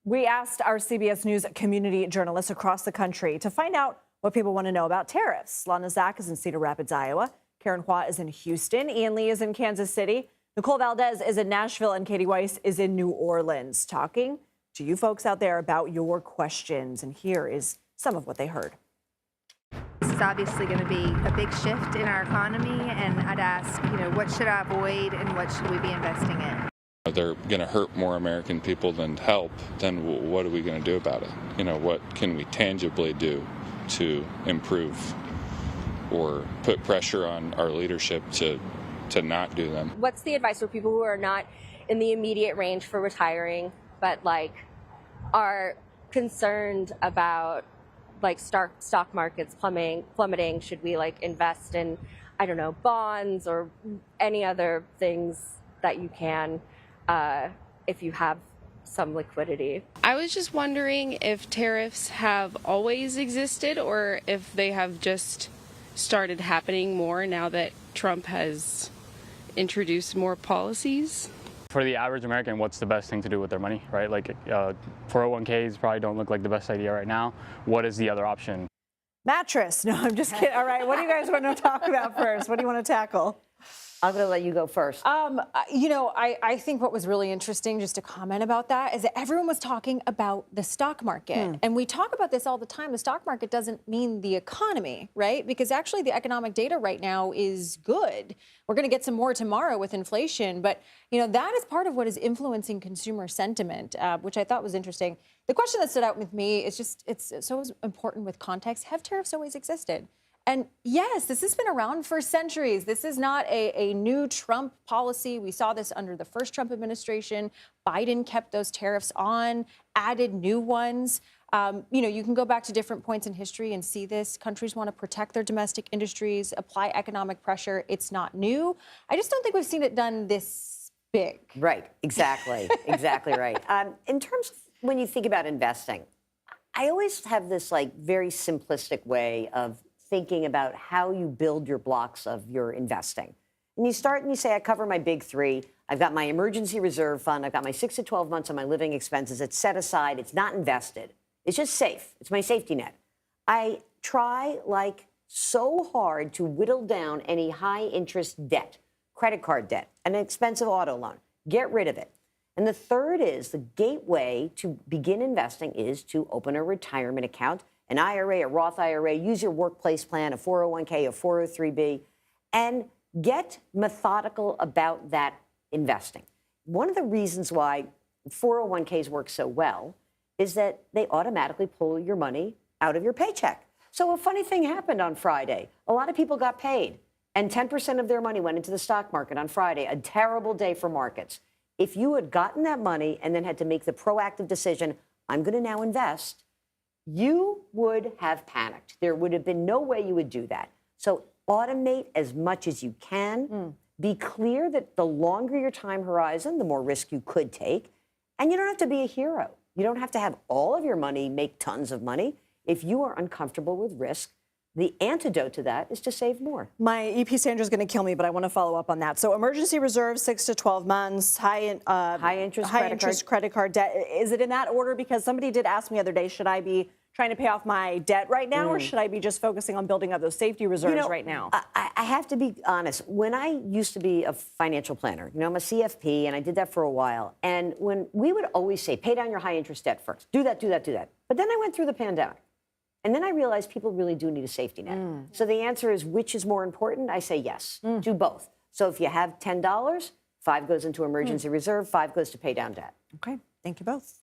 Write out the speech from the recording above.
We asked our CBS News community journalists across the country to find out what people want to know about tariffs. Lana Zach is in Cedar Rapids, Iowa. Karen Hua is in Houston. Ian Lee is in Kansas City. Nicole Valdez is in Nashville, and Katie Weiss is in New Orleans, talking to you folks out there about your questions. And here is some of what they heard. This is obviously going to be a big shift in our economy, and I'd ask, what should I avoid and what should we be investing in? They're going to hurt more American people than help. Then what are we going to do about it? What can we tangibly do to improve or put pressure on our leadership to not do them? What's the advice for people who are not in the immediate range for retiring, but are concerned about stock markets plummeting? Should we invest in, bonds or any other things that you can if you have some liquidity? I was just wondering if tariffs have always existed or if they have just started happening more now that Trump has introduced more policies. For the average American, what's the best thing to do with their money, right? 401ks probably don't look like the best idea right now. What is the other option? Mattress. No, I'm just kidding. All right, what do you guys want to talk about first? What do you want to tackle? I'm going to let you go first. I think what was really interesting, just to comment about that, is that everyone was talking about the stock market. And we talk about this all the time. The stock market doesn't mean the economy, right? Because actually the economic data right now is good. We're going to get some more tomorrow with inflation. But, that is part of what is influencing consumer sentiment, which I thought was interesting. The question that stood out with me is just, it's so important with context. Have tariffs always existed? And yes, this has been around for centuries. This is not a new Trump policy. We saw this under the first Trump administration. Biden kept those tariffs on, added new ones. You can go back to different points in history and see this. Countries want to protect their domestic industries, apply economic pressure. It's not new. I just don't think we've seen it done this big. Right, exactly, exactly right. In terms of when you think about investing, I always have this very simplistic way of thinking about how you build your blocks of your investing. And you start and you say, I cover my big three. I've got my emergency reserve fund. I've got my 6 to 12 months of my living expenses. It's set aside. It's not invested. It's just safe. It's my safety net. I try so hard to whittle down any high interest debt, credit card debt, an expensive auto loan. Get rid of it. And the third is the gateway to begin investing is to open a retirement account, an IRA, a Roth IRA, use your workplace plan, a 401k, a 403b, and get methodical about that investing. One of the reasons why 401ks work so well is that they automatically pull your money out of your paycheck. So a funny thing happened on Friday. A lot of people got paid, and 10% of their money went into the stock market on Friday, a terrible day for markets. If you had gotten that money and then had to make the proactive decision, I'm going to now invest, you would have panicked. There would have been no way you would do that. So automate as much as you can. Be clear that the longer your time horizon, the more risk you could take. And you don't have to be a hero. You don't have to have all of your money make tons of money. If you are uncomfortable with risk, the antidote to that is to save more. My EP Sandra is going to kill me, but I want to follow up on that. So emergency reserve, 6 to 12 months, high interest credit card debt. Is it in that order? Because somebody did ask me the other day, should I be trying to pay off my debt right now, or should I be just focusing on building up those safety reserves right now? I have to be honest. When I used to be a financial planner, I'm a CFP, and I did that for a while. And when we would always say, pay down your high interest debt first. Do that, do that, do that. But then I went through the pandemic. And then I realized people really do need a safety net. So the answer is, which is more important? I say yes, do both. So if you have $10, $5 goes into emergency reserve, $5 goes to pay down debt. Okay, thank you both.